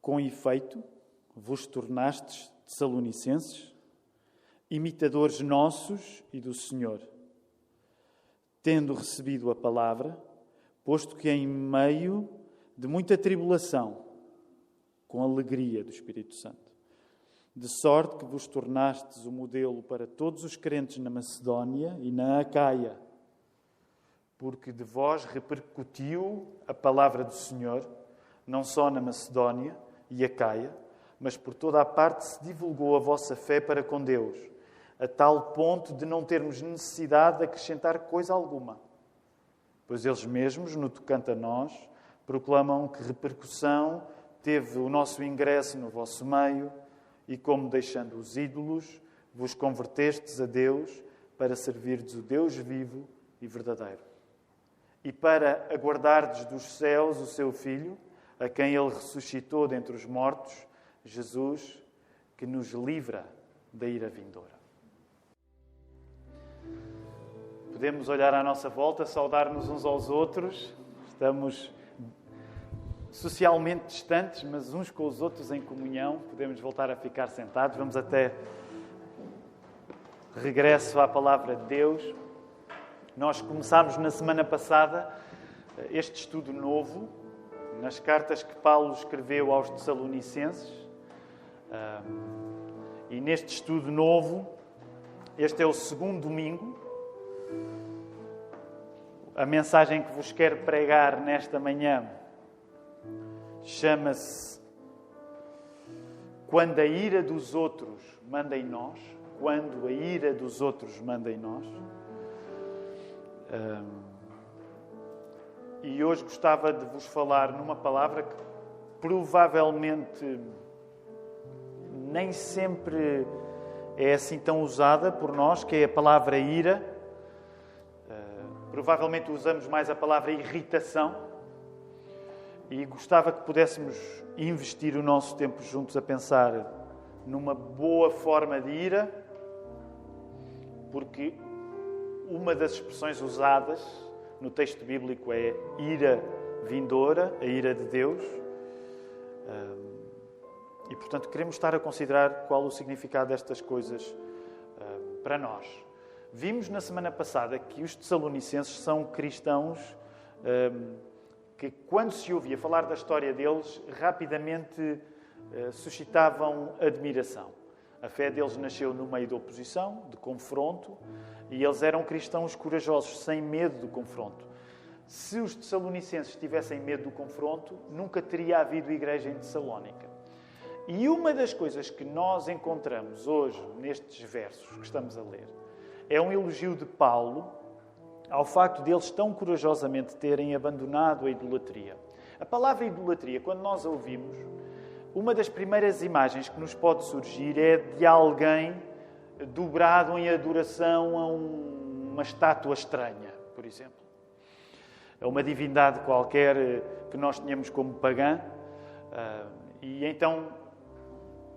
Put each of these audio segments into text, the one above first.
Com efeito, vos tornastes tessalonicenses, imitadores nossos e do Senhor, tendo recebido a palavra, posto que em meio de muita tribulação, com alegria do Espírito Santo, de sorte que vos tornastes o modelo para todos os crentes na Macedónia e na Acaia, porque de vós repercutiu a palavra do Senhor, não só na Macedónia e Acaia, mas por toda a parte se divulgou a vossa fé para com Deus, a tal ponto de não termos necessidade de acrescentar coisa alguma. Pois eles mesmos, no tocante a nós, proclamam que repercussão teve o nosso ingresso no vosso meio e como deixando os ídolos, vos convertestes a Deus para servirdes o Deus vivo e verdadeiro. E para aguardardes dos céus o seu Filho, a quem Ele ressuscitou dentre os mortos, Jesus, que nos livra da ira vindoura. Podemos olhar à nossa volta, saudar-nos uns aos outros. Estamos socialmente distantes, mas uns com os outros em comunhão. Podemos voltar a ficar sentados. Vamos até regresso à palavra de Deus. Nós começámos na semana passada este estudo novo, nas cartas que Paulo escreveu aos Tessalonicenses. E neste estudo novo, este é o segundo domingo. A mensagem que vos quero pregar nesta manhã chama-se Quando a ira dos outros manda em nós. Quando a ira dos outros manda em nós. E hoje gostava de vos falar numa palavra que provavelmente nem sempre é assim tão usada por nós, que é a palavra ira. Provavelmente usamos mais a palavra irritação. E gostava que pudéssemos investir o nosso tempo juntos a pensar numa boa forma de ira, porque uma das expressões usadas no texto bíblico é ira vindoura, a ira de Deus. E, portanto, queremos estar a considerar qual o significado destas coisas para nós. Vimos na semana passada que os Tessalonicenses são cristãos que, quando se ouvia falar da história deles, rapidamente suscitavam admiração. A fé deles nasceu no meio da oposição, de confronto, e eles eram cristãos corajosos, sem medo do confronto. Se os Tessalonicenses tivessem medo do confronto, nunca teria havido igreja em Tessalónica. E uma das coisas que nós encontramos hoje, nestes versos que estamos a ler, é um elogio de Paulo ao facto de eles tão corajosamente terem abandonado a idolatria. A palavra idolatria, quando nós a ouvimos, uma das primeiras imagens que nos pode surgir é de alguém dobrado em adoração a uma estátua estranha, por exemplo. A uma divindade qualquer que nós tenhamos como pagã. E então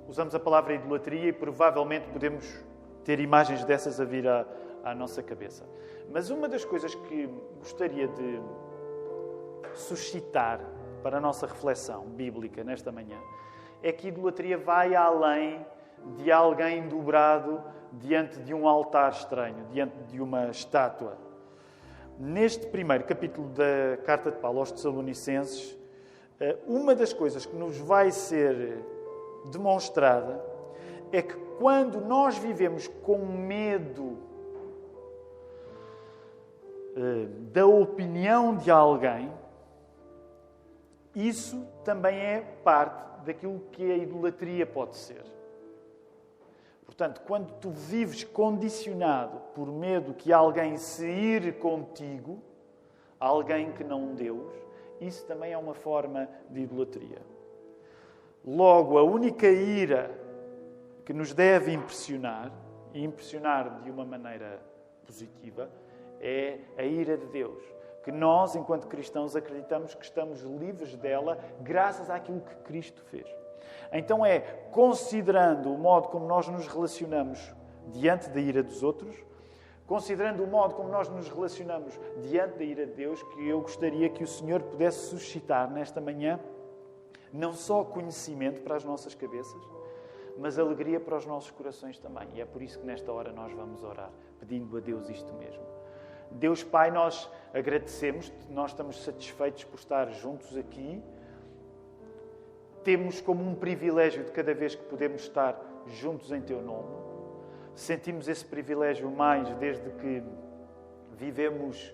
usamos a palavra idolatria e provavelmente podemos ter imagens dessas a vir à nossa cabeça. Mas uma das coisas que gostaria de suscitar para a nossa reflexão bíblica nesta manhã é que a idolatria vai além de alguém dobrado diante de um altar estranho, diante de uma estátua. Neste primeiro capítulo da carta de Paulo aos Tessalonicenses, uma das coisas que nos vai ser demonstrada é que quando nós vivemos com medo da opinião de alguém, isso também é parte daquilo que a idolatria pode ser. Portanto, quando tu vives condicionado por medo que alguém se ire contigo, alguém que não Deus, isso também é uma forma de idolatria. Logo, a única ira que nos deve impressionar, e impressionar de uma maneira positiva, é a ira de Deus. Que nós, enquanto cristãos, acreditamos que estamos livres dela graças àquilo que Cristo fez. Então é considerando o modo como nós nos relacionamos diante da ira dos outros, considerando o modo como nós nos relacionamos diante da ira de Deus, que eu gostaria que o Senhor pudesse suscitar nesta manhã Não só conhecimento para as nossas cabeças, mas alegria para os nossos corações também. E é por isso que nesta hora nós vamos orar, pedindo a Deus isto mesmo. Deus Pai, nós agradecemos, nós estamos satisfeitos por estar juntos aqui. Temos como um privilégio de cada vez que podemos estar juntos em Teu nome. Sentimos esse privilégio mais desde que vivemos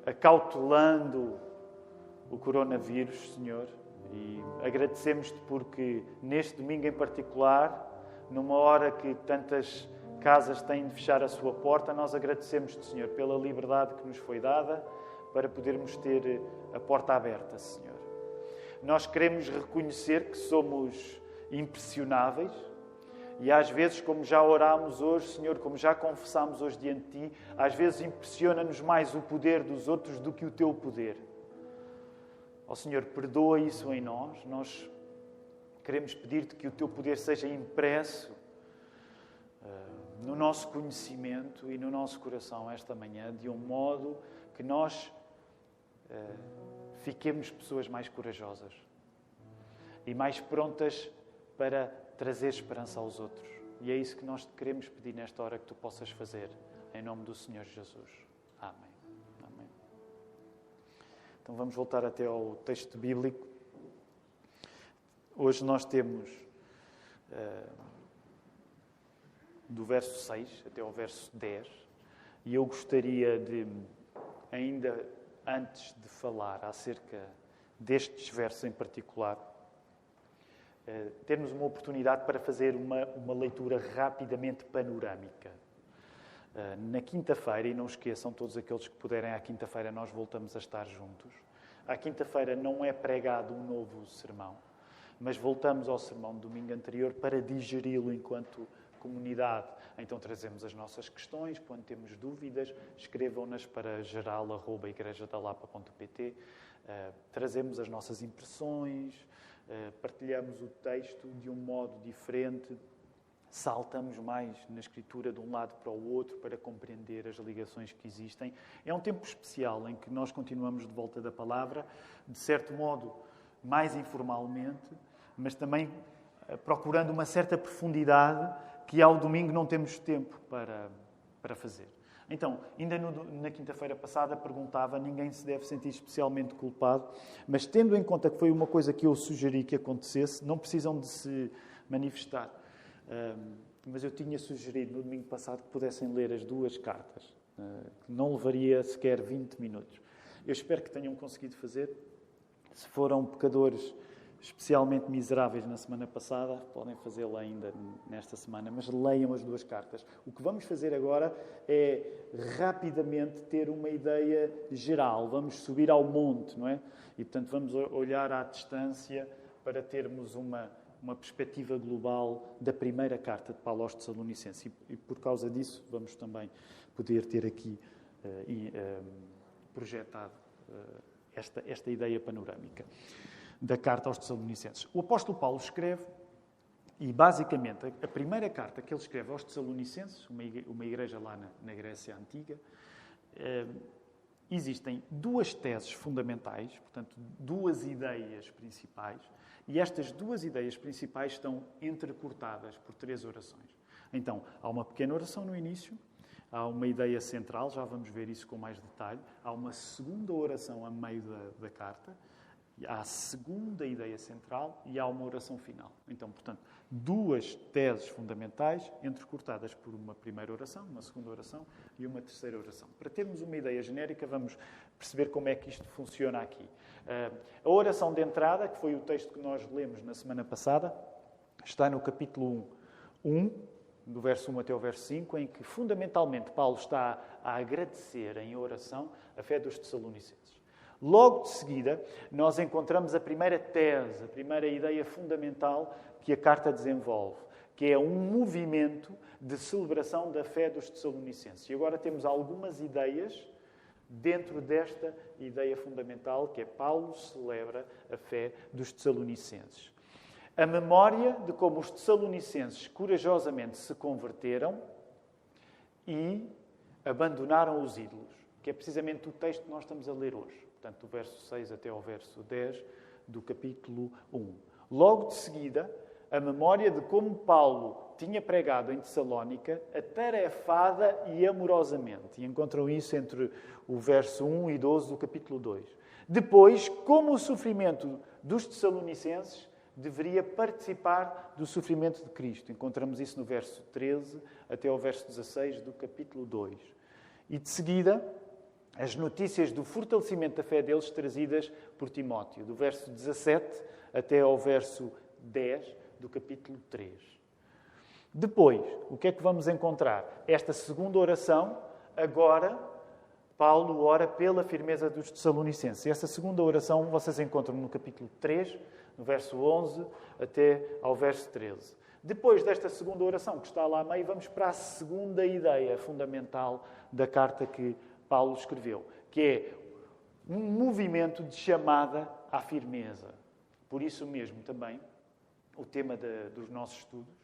acautelando o coronavírus, Senhor. E agradecemos-te porque neste domingo em particular, numa hora que tantas casas têm de fechar a sua porta, nós agradecemos-te, Senhor, pela liberdade que nos foi dada para podermos ter a porta aberta, Senhor. Nós queremos reconhecer que somos impressionáveis e às vezes, como já orámos hoje, Senhor, como já confessámos hoje diante de Ti, às vezes impressiona-nos mais o poder dos outros do que o Teu poder. Ó Senhor, perdoa isso em nós. Nós queremos pedir-te que o Teu poder seja impresso no nosso conhecimento e no nosso coração esta manhã, de um modo que nós fiquemos pessoas mais corajosas e mais prontas para trazer esperança aos outros. E é isso que nós te queremos pedir nesta hora que Tu possas fazer, em nome do Senhor Jesus. Amém. Então vamos voltar até ao texto bíblico. Hoje nós temos do verso 6 até ao verso 10 e eu gostaria de, ainda antes de falar acerca destes versos em particular, termos uma oportunidade para fazer uma leitura rapidamente panorâmica. Na quinta-feira, e não esqueçam, todos aqueles que puderem, à quinta-feira nós voltamos a estar juntos. À quinta-feira não é pregado um novo sermão, mas voltamos ao sermão do domingo anterior para digeri-lo enquanto comunidade. Então trazemos as nossas questões, quando temos dúvidas, escrevam-nas para geral@igrejadalapa.pt. Trazemos as nossas impressões, partilhamos o texto de um modo diferente, saltamos mais na Escritura de um lado para o outro para compreender as ligações que existem. É um tempo especial em que nós continuamos de volta da palavra, de certo modo mais informalmente, mas também procurando uma certa profundidade que ao domingo não temos tempo para fazer. Então, ainda na quinta-feira passada perguntava, ninguém se deve sentir especialmente culpado, mas tendo em conta que foi uma coisa que eu sugeri que acontecesse, não precisam de se manifestar. Mas eu tinha sugerido no domingo passado que pudessem ler as duas cartas, que não levaria sequer 20 minutos. Eu espero que tenham conseguido fazer. Se foram pecadores especialmente miseráveis na semana passada, podem fazê-lo ainda nesta semana, mas leiam as duas cartas. O que vamos fazer agora é rapidamente ter uma ideia geral. Vamos subir ao monte, não é? E, portanto, vamos olhar à distância para termos uma perspectiva global da primeira carta de Paulo aos Tessalonicenses. E por causa disso, vamos também poder ter aqui projetado esta ideia panorâmica da carta aos Tessalonicenses. O apóstolo Paulo escreve, e basicamente a primeira carta que ele escreve aos Tessalonicenses, uma igreja lá na Grécia Antiga, existem duas teses fundamentais, portanto, duas ideias principais, e estas duas ideias principais estão entrecortadas por 3 orações. Então, há uma pequena oração no início, há uma ideia central, já vamos ver isso com mais detalhe, há uma segunda oração a meio da carta, há a segunda ideia central e há uma oração final. Então, portanto, duas teses fundamentais entrecortadas por uma primeira oração, uma segunda oração e uma terceira oração. Para termos uma ideia genérica, vamos perceber como é que isto funciona aqui. A oração de entrada, que foi o texto que nós lemos na semana passada, está no capítulo 1, do verso 1 até o verso 5, em que, fundamentalmente, Paulo está a agradecer em oração a fé dos Tessalonicenses. Logo de seguida, nós encontramos a primeira tese, a primeira ideia fundamental que a carta desenvolve, que é um movimento de celebração da fé dos Tessalonicenses. E agora temos algumas ideias dentro desta ideia fundamental, que é Paulo celebra a fé dos Tessalonicenses. A memória de como os Tessalonicenses corajosamente se converteram e abandonaram os ídolos, que é precisamente o texto que nós estamos a ler hoje. Portanto, do verso 6 até ao verso 10 do capítulo 1. Logo de seguida, a memória de como Paulo tinha pregado em Tessalónica, atarefada e amorosamente. E encontram isso entre o verso 1 e 12 do capítulo 2. Depois, como o sofrimento dos Tessalonicenses deveria participar do sofrimento de Cristo. Encontramos isso no verso 13 até ao verso 16 do capítulo 2. E de seguida, as notícias do fortalecimento da fé deles trazidas por Timóteo, do verso 17 até ao verso 10 do capítulo 3. Depois, o que é que vamos encontrar? Esta segunda oração, agora, Paulo ora pela firmeza dos Tessalonicenses. Essa segunda oração vocês encontram no capítulo 3, no verso 11 até ao verso 13. Depois desta segunda oração, que está lá a meio, vamos para a segunda ideia fundamental da carta que Paulo escreveu, que é um movimento de chamada à firmeza. Por isso mesmo também, o tema dos nossos estudos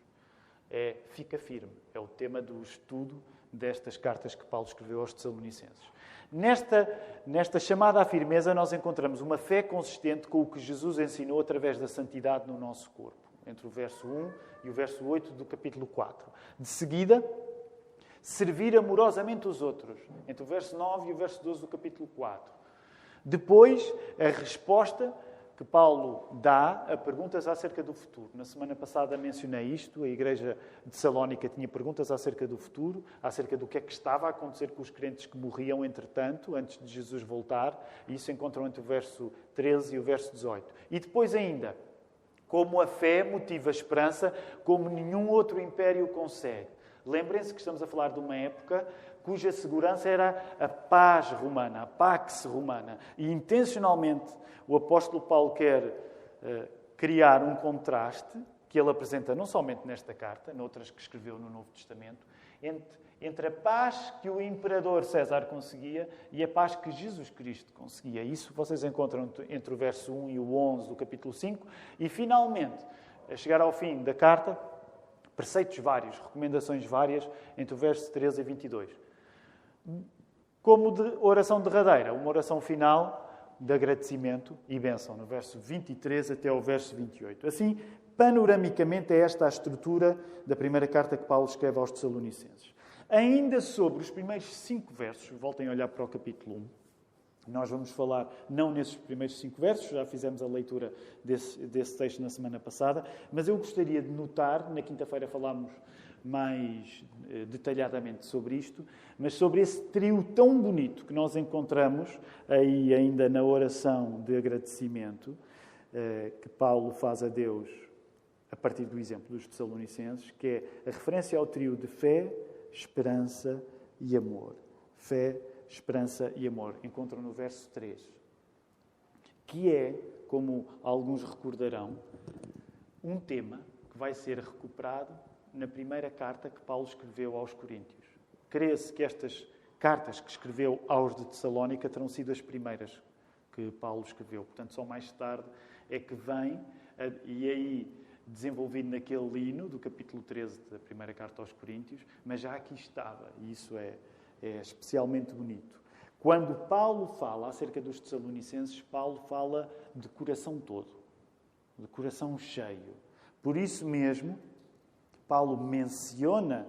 é Fica Firme. É o tema do estudo destas cartas que Paulo escreveu aos Tessalonicenses. Nesta chamada à firmeza, nós encontramos uma fé consistente com o que Jesus ensinou através da santidade no nosso corpo, entre o verso 1 e o verso 8 do capítulo 4. De seguida, servir amorosamente os outros, entre o verso 9 e o verso 12 do capítulo 4. Depois, a resposta que Paulo dá a perguntas acerca do futuro. Na semana passada mencionei isto, a igreja de Salónica tinha perguntas acerca do futuro, acerca do que é que estava a acontecer com os crentes que morriam, entretanto, antes de Jesus voltar, e isso encontram entre o verso 13 e o verso 18. E depois ainda, como a fé motiva a esperança, como nenhum outro império consegue. Lembrem-se que estamos a falar de uma época cuja segurança era a paz romana, a pax romana. E intencionalmente o apóstolo Paulo quer criar um contraste, que ele apresenta não somente nesta carta, noutras que escreveu no Novo Testamento, entre a paz que o imperador César conseguia e a paz que Jesus Cristo conseguia. Isso vocês encontram entre o verso 1 e o 11 do capítulo 5. E, finalmente, a chegar ao fim da carta, preceitos vários, recomendações várias, entre o verso 13 e 22. Como de oração derradeira, uma oração final de agradecimento e bênção, no verso 23 até ao verso 28. Assim, panoramicamente, é esta a estrutura da primeira carta que Paulo escreve aos Tessalonicenses. Ainda sobre os primeiros 5 versos, voltem a olhar para o capítulo 1, nós vamos falar, não nesses primeiros 5 versos, já fizemos a leitura desse texto na semana passada, mas eu gostaria de notar, na quinta-feira falámos mais detalhadamente sobre isto, mas sobre esse trio tão bonito que nós encontramos aí ainda na oração de agradecimento que Paulo faz a Deus a partir do exemplo dos Tessalonicenses, que é a referência ao trio de fé, esperança e amor. Fé, esperança e amor. Encontram no verso 3. Que é, como alguns recordarão, um tema que vai ser recuperado na primeira carta que Paulo escreveu aos Coríntios. Crê-se que estas cartas que escreveu aos de Tessalónica terão sido as primeiras que Paulo escreveu. Portanto, só mais tarde é que vem, e aí desenvolvido naquele hino do capítulo 13 da primeira carta aos Coríntios, mas já aqui estava, e isso é especialmente bonito. Quando Paulo fala acerca dos Tessalonicenses, Paulo fala de coração todo, de coração cheio. Por isso mesmo, Paulo menciona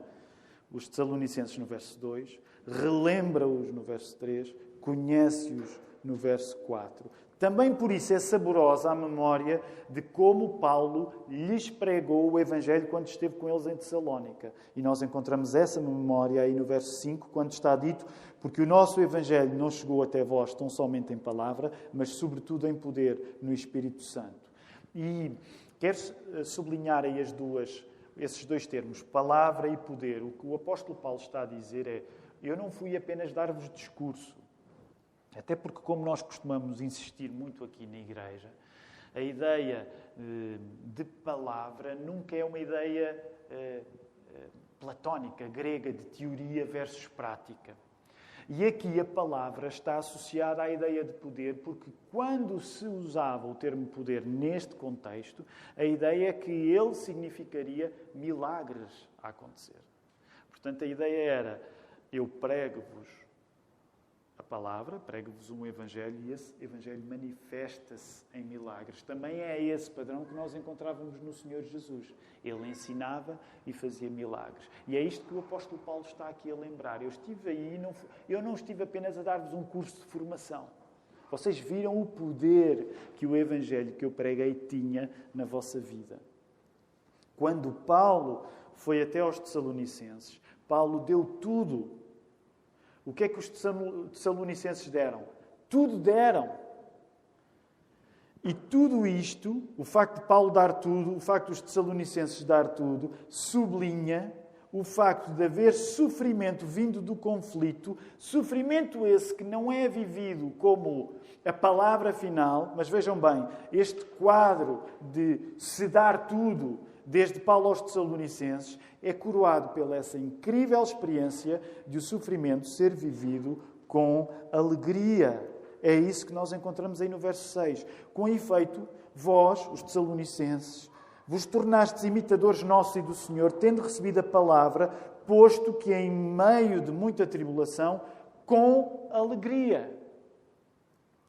os Tessalonicenses no verso 2, relembra-os no verso 3, conhece-os no verso 4. Também por isso é saborosa a memória de como Paulo lhes pregou o Evangelho quando esteve com eles em Tessalónica. E nós encontramos essa memória aí no verso 5, quando está dito: porque o nosso Evangelho não chegou até vós tão somente em palavra, mas sobretudo em poder no Espírito Santo. E quero sublinhar aí esses dois termos, palavra e poder. O que o apóstolo Paulo está a dizer é: eu não fui apenas dar-vos discurso. Até porque, como nós costumamos insistir muito aqui na igreja, a ideia de palavra nunca é uma ideia platónica, grega, de teoria versus prática. E aqui a palavra está associada à ideia de poder, porque quando se usava o termo poder neste contexto, a ideia é que ele significaria milagres a acontecer. Portanto, a ideia era: eu prego-vos a palavra, prego-vos um evangelho e esse evangelho manifesta-se em milagres. Também é esse padrão que nós encontrávamos no Senhor Jesus. Ele ensinava e fazia milagres. E é isto que o apóstolo Paulo está aqui a lembrar. Eu estive aí, eu não estive apenas a dar-vos um curso de formação. Vocês viram o poder que o evangelho que eu preguei tinha na vossa vida. Quando Paulo foi até aos Tessalonicenses, Paulo deu tudo. O que é que os Tessalonicenses deram? Tudo deram. E tudo isto, o facto de Paulo dar tudo, o facto dos Tessalonicenses dar tudo, sublinha o facto de haver sofrimento vindo do conflito, sofrimento esse que não é vivido como a palavra final, mas vejam bem, este quadro de se dar tudo, desde Paulo aos Tessalonicenses, é coroado pela essa incrível experiência de o sofrimento ser vivido com alegria. É isso que nós encontramos aí no verso 6. Com efeito, vós, os Tessalonicenses, vos tornastes imitadores nossos e do Senhor, tendo recebido a palavra, posto que em meio de muita tribulação, com alegria.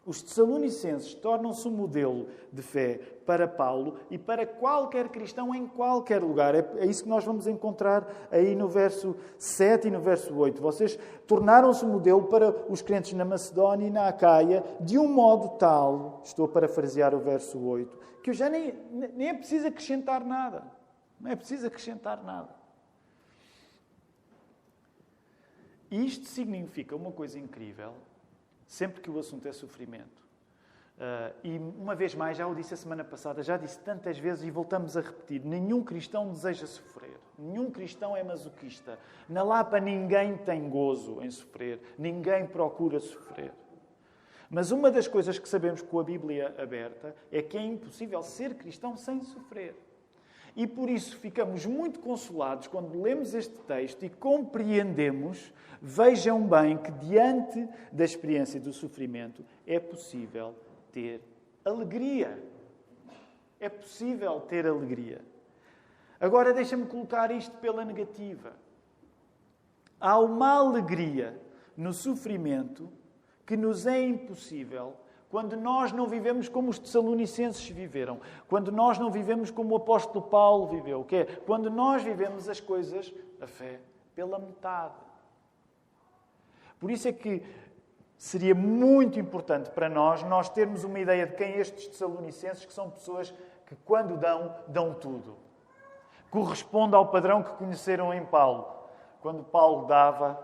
Os Tessalonicenses tornam-se um modelo de fé para Paulo e para qualquer cristão em qualquer lugar. É isso que nós vamos encontrar aí no verso 7 e no verso 8. Vocês tornaram-se um modelo para os crentes na Macedónia e na Acaia de um modo tal, estou a parafrasear o verso 8, que eu já nem é preciso acrescentar nada. Não é preciso acrescentar nada. E isto significa uma coisa incrível, sempre que o assunto é sofrimento. E uma vez mais, já o disse a semana passada, já disse tantas vezes e voltamos a repetir, nenhum cristão deseja sofrer. Nenhum cristão é masoquista. Na Lapa ninguém tem gozo em sofrer. Ninguém procura sofrer. Mas uma das coisas que sabemos com a Bíblia aberta é que é impossível ser cristão sem sofrer. E por isso ficamos muito consolados quando lemos este texto e compreendemos, vejam bem, que diante da experiência do sofrimento é possível ter alegria. É possível ter alegria. Agora deixa-me colocar isto pela negativa. Há uma alegria no sofrimento que nos é impossível quando nós não vivemos como os Tessalonicenses viveram, quando nós não vivemos como o apóstolo Paulo viveu, que é quando nós vivemos as coisas, a fé, pela metade. Por isso é que seria muito importante para nós termos uma ideia de quem estes Tessalonicenses, que são pessoas que quando dão tudo. Corresponde ao padrão que conheceram em Paulo. Quando Paulo dava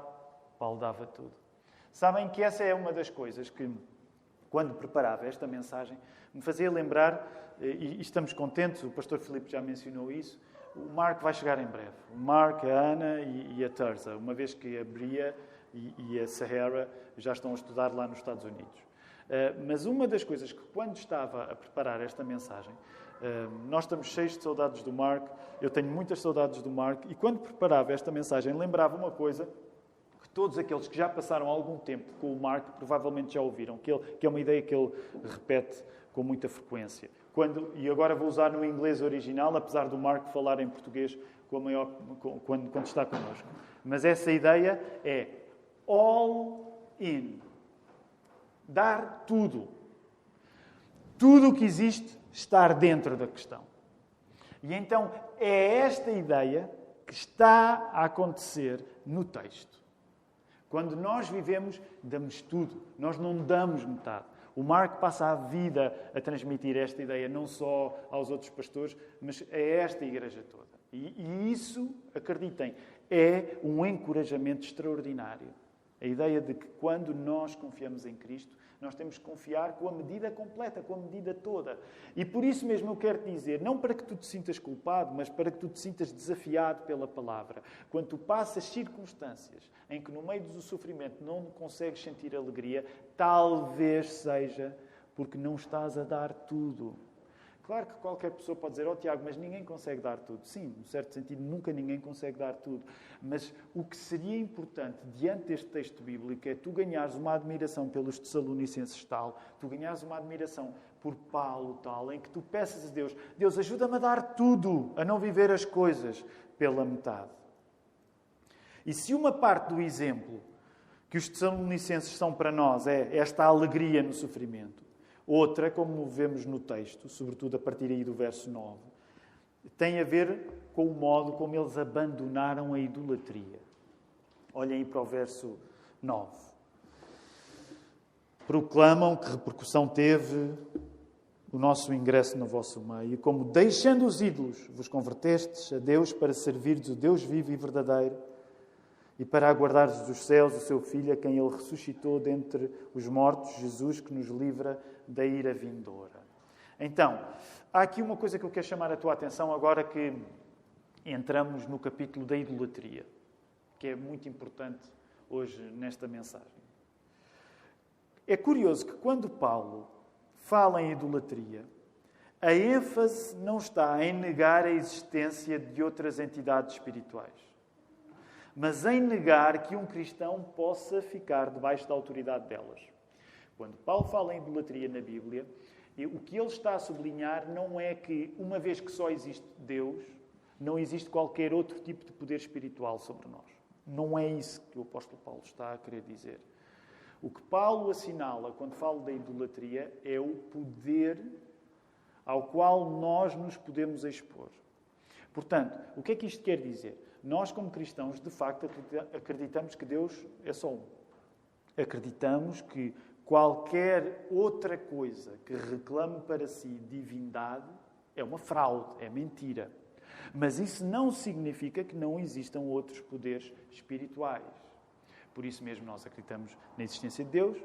tudo. Sabem que essa é uma das coisas que, quando preparava esta mensagem, me fazia lembrar, e estamos contentes, o pastor Filipe já mencionou isso, o Mark vai chegar em breve. O Mark, a Ana e a Terza, uma vez que a Bria e a Sahara já estão a estudar lá nos Estados Unidos. Mas uma das coisas que, quando estava a preparar esta mensagem, nós estamos cheios de saudades do Mark, eu tenho muitas saudades do Mark, e quando preparava esta mensagem, lembrava uma coisa que todos aqueles que já passaram algum tempo com o Mark provavelmente já ouviram, que é uma ideia que ele repete com muita frequência. E agora vou usar no inglês original, apesar do Mark falar em português quando está connosco. Mas essa ideia é all in. Dar tudo. Tudo o que existe, estar dentro da questão. E então é esta ideia que está a acontecer no texto. Quando nós vivemos, damos tudo. Nós não damos metade. O Mark passa a vida a transmitir esta ideia, não só aos outros pastores, mas a esta igreja toda. E isso, acreditem, é um encorajamento extraordinário. A ideia de que quando nós confiamos em Cristo, nós temos que confiar com a medida completa, com a medida toda. E por isso mesmo eu quero te dizer, não para que tu te sintas culpado, mas para que tu te sintas desafiado pela palavra. Quando tu passas circunstâncias em que no meio do sofrimento não consegues sentir alegria, talvez seja porque não estás a dar tudo. Claro que qualquer pessoa pode dizer, Tiago, mas ninguém consegue dar tudo. Sim, no certo sentido, nunca ninguém consegue dar tudo. Mas o que seria importante diante deste texto bíblico é tu ganhares uma admiração pelos Tessalonicenses tal, tu ganhares uma admiração por Paulo tal, em que tu peças a Deus, Deus, ajuda-me a dar tudo, a não viver as coisas pela metade. E se uma parte do exemplo que que os Tessalonicenses são para nós é esta alegria no sofrimento. Outra, como vemos no texto, sobretudo a partir aí do verso 9, tem a ver com o modo como eles abandonaram a idolatria. Olhem aí para o verso 9. Proclamam que repercussão teve o nosso ingresso no vosso meio, como deixando os ídolos, vos convertestes a Deus para servirdes o Deus vivo e verdadeiro e para aguardares dos céus o seu Filho, a quem Ele ressuscitou dentre os mortos, Jesus, que nos livra da ira vindoura. Então, há aqui uma coisa que eu quero chamar a tua atenção agora que entramos no capítulo da idolatria, que é muito importante hoje nesta mensagem. É curioso que quando Paulo fala em idolatria, a ênfase não está em negar a existência de outras entidades espirituais, mas em negar que um cristão possa ficar debaixo da autoridade delas. Quando Paulo fala em idolatria na Bíblia, o que ele está a sublinhar não é que, uma vez que só existe Deus, não existe qualquer outro tipo de poder espiritual sobre nós. Não é isso que o apóstolo Paulo está a querer dizer. O que Paulo assinala quando fala da idolatria é o poder ao qual nós nos podemos expor. Portanto, o que é que isto quer dizer? Nós, como cristãos, de facto, acreditamos que Deus é só um. Acreditamos que qualquer outra coisa que reclame para si divindade é uma fraude, é mentira. Mas isso não significa que não existam outros poderes espirituais. Por isso mesmo nós acreditamos na existência de Deus,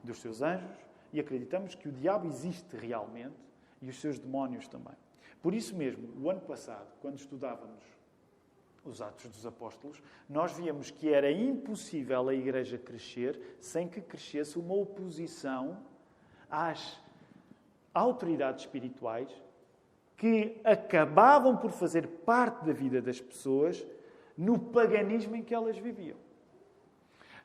dos seus anjos, e acreditamos que o diabo existe realmente e os seus demónios também. Por isso mesmo, o ano passado, quando estudávamos os Atos dos Apóstolos, nós víamos que era impossível a Igreja crescer sem que crescesse uma oposição às autoridades espirituais que acabavam por fazer parte da vida das pessoas no paganismo em que elas viviam.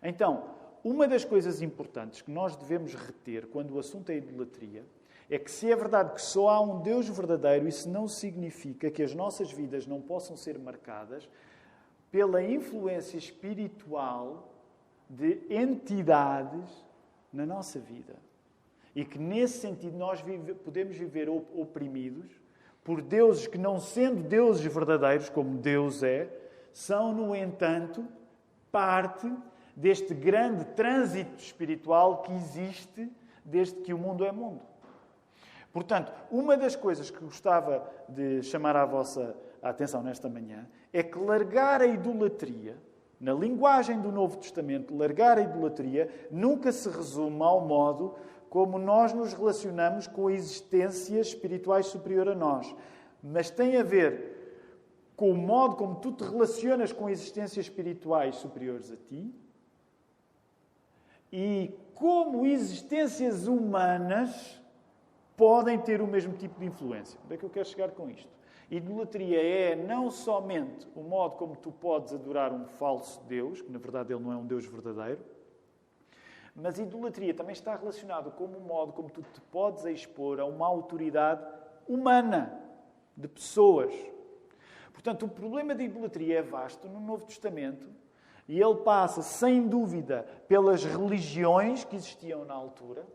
Então, uma das coisas importantes que nós devemos reter quando o assunto é idolatria é que, se é verdade que só há um Deus verdadeiro, isso não significa que as nossas vidas não possam ser marcadas pela influência espiritual de entidades na nossa vida. E que, nesse sentido, nós podemos viver oprimidos por deuses que, não sendo deuses verdadeiros, como Deus é, são, no entanto, parte deste grande trânsito espiritual que existe desde que o mundo é mundo. Portanto, uma das coisas que gostava de chamar à vossa atenção nesta manhã é que largar a idolatria, na linguagem do Novo Testamento, largar a idolatria nunca se resume ao modo como nós nos relacionamos com a existência espiritual superior a nós, mas tem a ver com o modo como tu te relacionas com existências espirituais superiores a ti e como existências humanas podem ter o mesmo tipo de influência. Onde é que eu quero chegar com isto? Idolatria é não somente o modo como tu podes adorar um falso Deus, que na verdade ele não é um Deus verdadeiro, mas idolatria também está relacionado com o modo como tu te podes expor a uma autoridade humana, de pessoas. Portanto, o problema da idolatria é vasto no Novo Testamento e ele passa, sem dúvida, pelas religiões que existiam na altura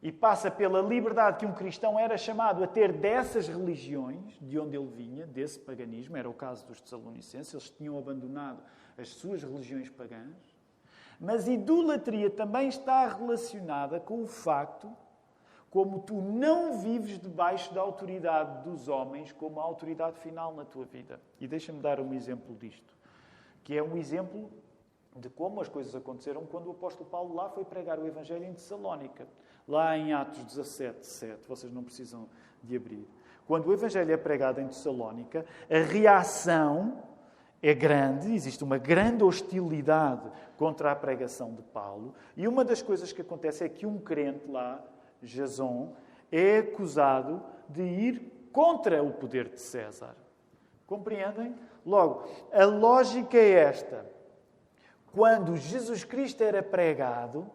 e passa pela liberdade que um cristão era chamado a ter dessas religiões, de onde ele vinha, desse paganismo. Era o caso dos Tessalonicenses, eles tinham abandonado as suas religiões pagãs. Mas idolatria também está relacionada com o facto como tu não vives debaixo da autoridade dos homens como a autoridade final na tua vida. E deixa-me dar um exemplo disto, que é um exemplo de como as coisas aconteceram quando o apóstolo Paulo lá foi pregar o Evangelho em Tessalónica. Lá em Atos 17, 7, vocês não precisam de abrir. Quando o Evangelho é pregado em Tessalónica, a reação é grande, existe uma grande hostilidade contra a pregação de Paulo. E uma das coisas que acontece é que um crente lá, Jason, é acusado de ir contra o poder de César. Compreendem? Logo, a lógica é esta. Quando Jesus Cristo era pregado,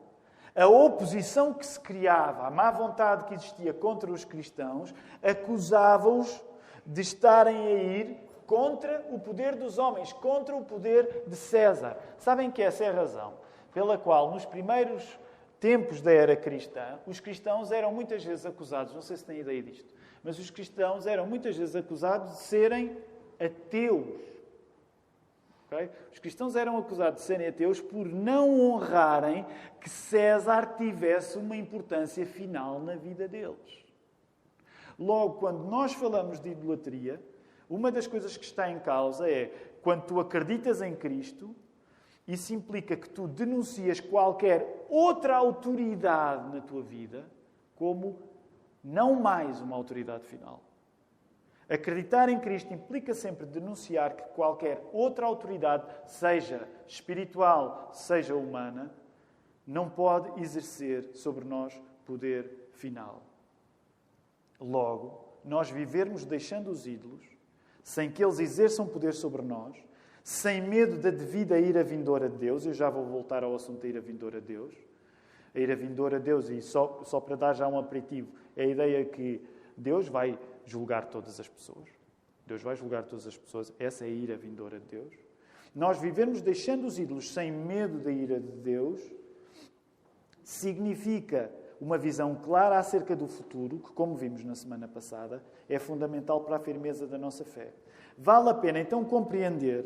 a oposição que se criava, a má vontade que existia contra os cristãos, acusava-os de estarem a ir contra o poder dos homens, contra o poder de César. Sabem que essa é a razão? pela qual, nos primeiros tempos da era cristã, os cristãos eram muitas vezes acusados, não sei se têm ideia disto, mas os cristãos eram muitas vezes acusados de serem ateus. Okay? Os cristãos eram acusados de serem ateus por não honrarem que César tivesse uma importância final na vida deles. Logo, quando nós falamos de idolatria, uma das coisas que está em causa é, quando tu acreditas em Cristo, isso implica que tu denuncias qualquer outra autoridade na tua vida como não mais uma autoridade final. Acreditar em Cristo implica sempre denunciar que qualquer outra autoridade, seja espiritual, seja humana, não pode exercer sobre nós poder final. Logo, nós vivermos deixando os ídolos, sem que eles exerçam poder sobre nós, sem medo da devida ira vindoura de Deus. Eu já vou voltar ao assunto da ira vindoura de Deus. A ira vindoura de Deus, e só para dar já um aperitivo, é a ideia que Deus vai julgar todas as pessoas. Deus vai julgar todas as pessoas. Essa é a ira vindoura de Deus. Nós vivermos deixando os ídolos sem medo da ira de Deus significa uma visão clara acerca do futuro, que, como vimos na semana passada, é fundamental para a firmeza da nossa fé. Vale a pena, então, compreender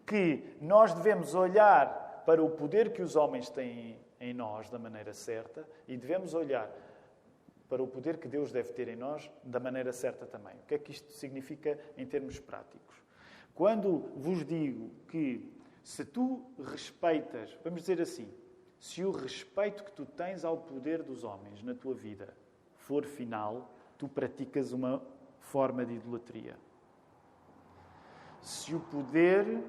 que nós devemos olhar para o poder que os homens têm em nós da maneira certa e devemos olhar para o poder que Deus deve ter em nós da maneira certa também. O que é que isto significa em termos práticos? Quando vos digo que se tu respeitas, vamos dizer assim, se o respeito que tu tens ao poder dos homens na tua vida for final, tu praticas uma forma de idolatria. Se o poder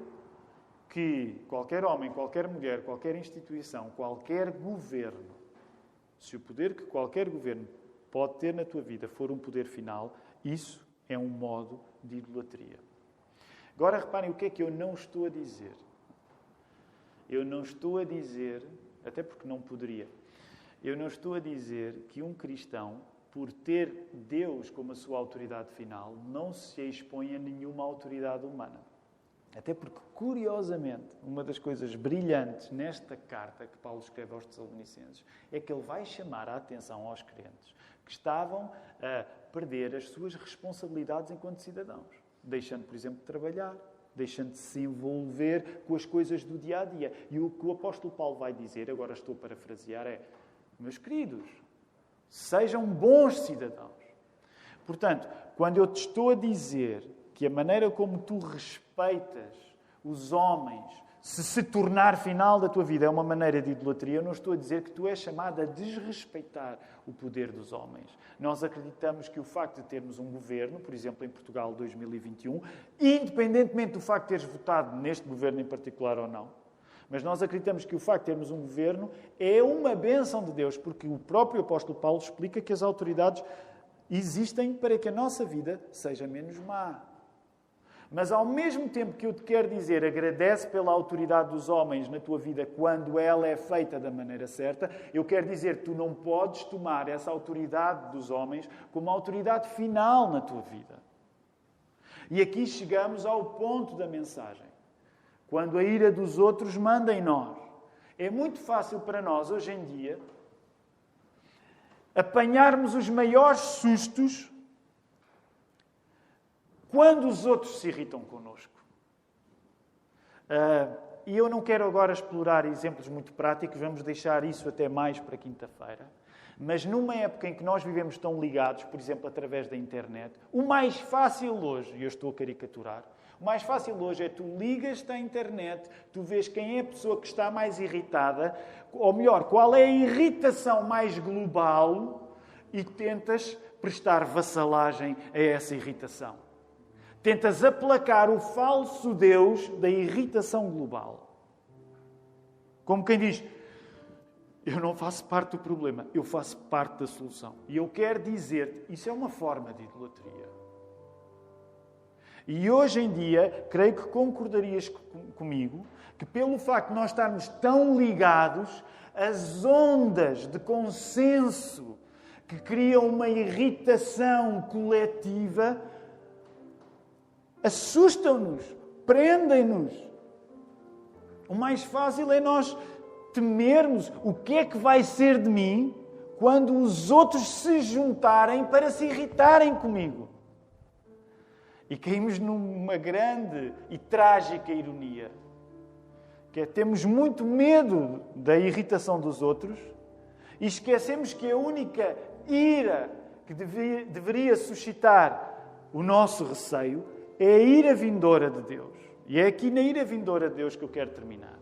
que qualquer homem, qualquer mulher, qualquer instituição, qualquer governo, se o poder que qualquer governo pode ter na tua vida for um poder final, isso é um modo de idolatria. Agora reparem o que é que eu não estou a dizer. Eu não estou a dizer, até porque não poderia, eu não estou a dizer que um cristão, por ter Deus como a sua autoridade final, não se expõe a nenhuma autoridade humana. Até porque, curiosamente, uma das coisas brilhantes nesta carta que Paulo escreve aos Tessalonicenses é que ele vai chamar a atenção aos crentes que estavam a perder as suas responsabilidades enquanto cidadãos, deixando, por exemplo, de trabalhar, deixando de se envolver com as coisas do dia-a-dia. E o que o apóstolo Paulo vai dizer, agora estou a parafrasear, é: meus queridos, sejam bons cidadãos. Portanto, quando eu te estou a dizer que a maneira como tu respeitas os homens se tornar final da tua vida é uma maneira de idolatria, eu não estou a dizer que tu és chamado a desrespeitar o poder dos homens. Nós acreditamos que o facto de termos um governo, por exemplo, em Portugal 2021, independentemente do facto de teres votado neste governo em particular ou não, mas nós acreditamos que o facto de termos um governo é uma bênção de Deus, porque o próprio apóstolo Paulo explica que as autoridades existem para que a nossa vida seja menos má. Mas ao mesmo tempo que eu te quero dizer, agradece pela autoridade dos homens na tua vida quando ela é feita da maneira certa, eu quero dizer que tu não podes tomar essa autoridade dos homens como autoridade final na tua vida. E aqui chegamos ao ponto da mensagem. Quando a ira dos outros manda em nós. É muito fácil para nós, hoje em dia, apanharmos os maiores sustos quando os outros se irritam connosco. E eu não quero agora explorar exemplos muito práticos, vamos deixar isso até mais para quinta-feira. Mas numa época em que nós vivemos tão ligados, por exemplo, através da internet, o mais fácil hoje, e eu estou a caricaturar, o mais fácil hoje é tu ligas-te à internet, tu vês quem é a pessoa que está mais irritada, ou melhor, qual é a irritação mais global e tentas prestar vassalagem a essa irritação. Tentas aplacar o falso Deus da irritação global. Como quem diz, eu não faço parte do problema, eu faço parte da solução. E eu quero dizer-te, isso é uma forma de idolatria. E hoje em dia, creio que concordarias comigo, que pelo facto de nós estarmos tão ligados, as ondas de consenso que criam uma irritação coletiva assustam-nos, prendem-nos. O mais fácil é nós temermos o que é que vai ser de mim quando os outros se juntarem para se irritarem comigo. E caímos numa grande e trágica ironia, que é temos muito medo da irritação dos outros e esquecemos que a única ira que deveria suscitar o nosso receio é a ira vindoura de Deus. E é aqui na ira vindoura de Deus que eu quero terminar.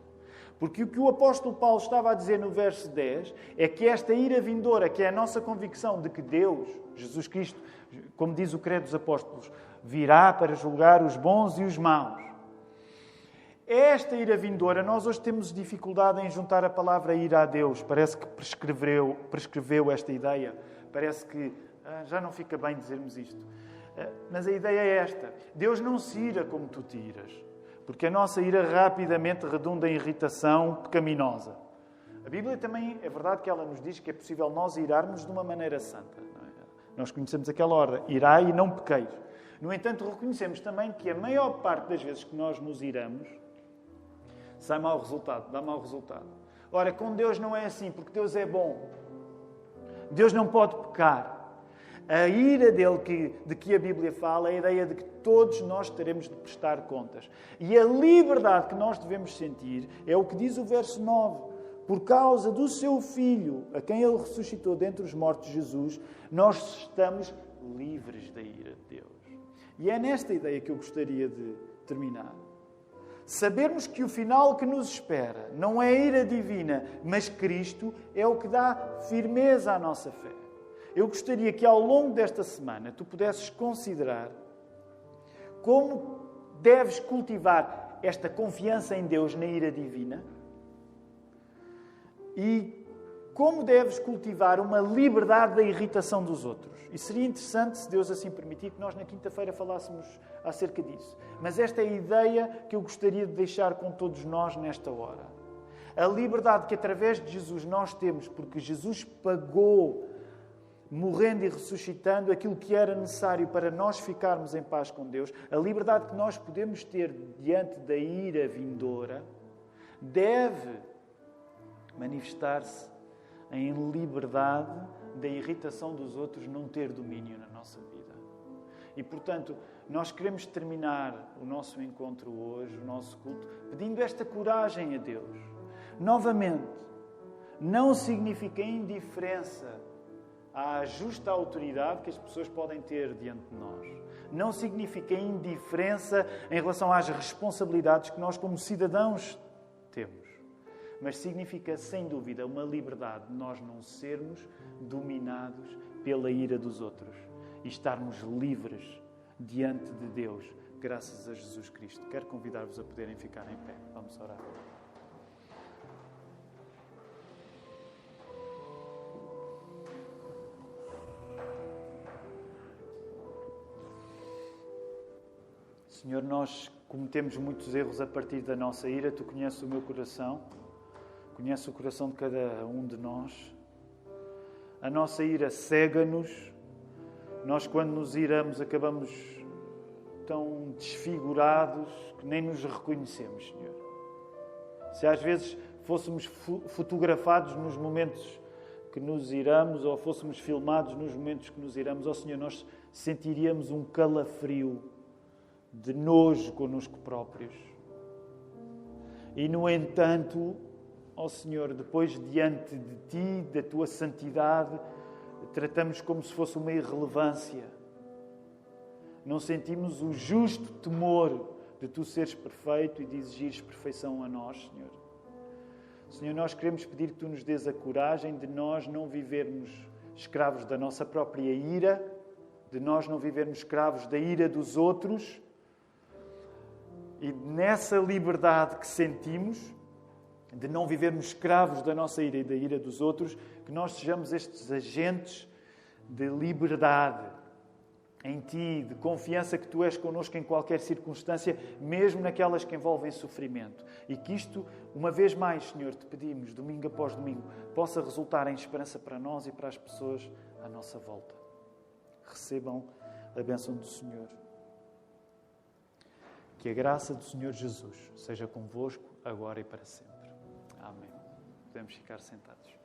Porque o que o apóstolo Paulo estava a dizer no verso 10 é que esta ira vindoura, que é a nossa convicção de que Deus, Jesus Cristo, como diz o credo dos apóstolos, virá para julgar os bons e os maus. Esta ira vindoura, nós hoje temos dificuldade em juntar a palavra ira a Deus. Parece que prescreveu esta ideia. Parece que já não fica bem dizermos isto. Mas a ideia é esta. Deus não se ira como tu te iras. Porque a nossa ira rapidamente redunda em irritação pecaminosa. A Bíblia também, é verdade que ela nos diz que é possível nós irarmos de uma maneira santa. Não é? Nós conhecemos aquela ordem, irai e não pequeis. No entanto, reconhecemos também que a maior parte das vezes que nós nos iramos, sai mau resultado, dá mau resultado. Ora, com Deus não é assim, porque Deus é bom. Deus não pode pecar. A ira dele de que a Bíblia fala é a ideia de que todos nós teremos de prestar contas. E a liberdade que nós devemos sentir é o que diz o verso 9. Por causa do seu Filho, a quem ele ressuscitou dentre os mortos, Jesus, nós estamos livres da ira de Deus. E é nesta ideia que eu gostaria de terminar. Sabermos que o final que nos espera não é a ira divina, mas Cristo é o que dá firmeza à nossa fé. Eu gostaria que ao longo desta semana tu pudesses considerar como deves cultivar esta confiança em Deus na ira divina e como deves cultivar uma liberdade da irritação dos outros. E seria interessante, se Deus assim permitir, que nós na quinta-feira falássemos acerca disso. Mas esta é a ideia que eu gostaria de deixar com todos nós nesta hora. A liberdade que através de Jesus nós temos, porque Jesus pagou, morrendo e ressuscitando, aquilo que era necessário para nós ficarmos em paz com Deus, a liberdade que nós podemos ter diante da ira vindoura, deve manifestar-se em liberdade da irritação dos outros não ter domínio na nossa vida. E, portanto, nós queremos terminar o nosso encontro hoje, o nosso culto, pedindo esta coragem a Deus. Novamente, não significa indiferença à justa autoridade que as pessoas podem ter diante de nós. Não significa indiferença em relação às responsabilidades que nós, como cidadãos, temos. Mas significa, sem dúvida, uma liberdade de nós não sermos dominados pela ira dos outros e estarmos livres diante de Deus, graças a Jesus Cristo. Quero convidar-vos a poderem ficar em pé. Vamos orar. Senhor, nós cometemos muitos erros a partir da nossa ira. Tu conheces o meu coração, conheces o coração de cada um de nós. A nossa ira cega-nos. Nós, quando nos iramos, acabamos tão desfigurados que nem nos reconhecemos, Senhor. Se às vezes fôssemos fotografados nos momentos que nos iramos ou fôssemos filmados nos momentos que nos iramos, ó Senhor, nós sentiríamos um calafrio de nojo connosco próprios. E, no entanto, ó Senhor, depois diante de Ti, da Tua santidade, tratamos como se fosse uma irrelevância. Não sentimos o justo temor de Tu seres perfeito e de exigires perfeição a nós, Senhor. Senhor, nós queremos pedir que Tu nos dês a coragem de nós não vivermos escravos da nossa própria ira, de nós não vivermos escravos da ira dos outros. E nessa liberdade que sentimos, de não vivermos escravos da nossa ira e da ira dos outros, que nós sejamos estes agentes de liberdade em Ti, de confiança que Tu és connosco em qualquer circunstância, mesmo naquelas que envolvem sofrimento. E que isto, uma vez mais, Senhor, te pedimos, domingo após domingo, possa resultar em esperança para nós e para as pessoas à nossa volta. Recebam a bênção do Senhor. Que a graça do Senhor Jesus seja convosco, agora e para sempre. Amém. Podemos ficar sentados.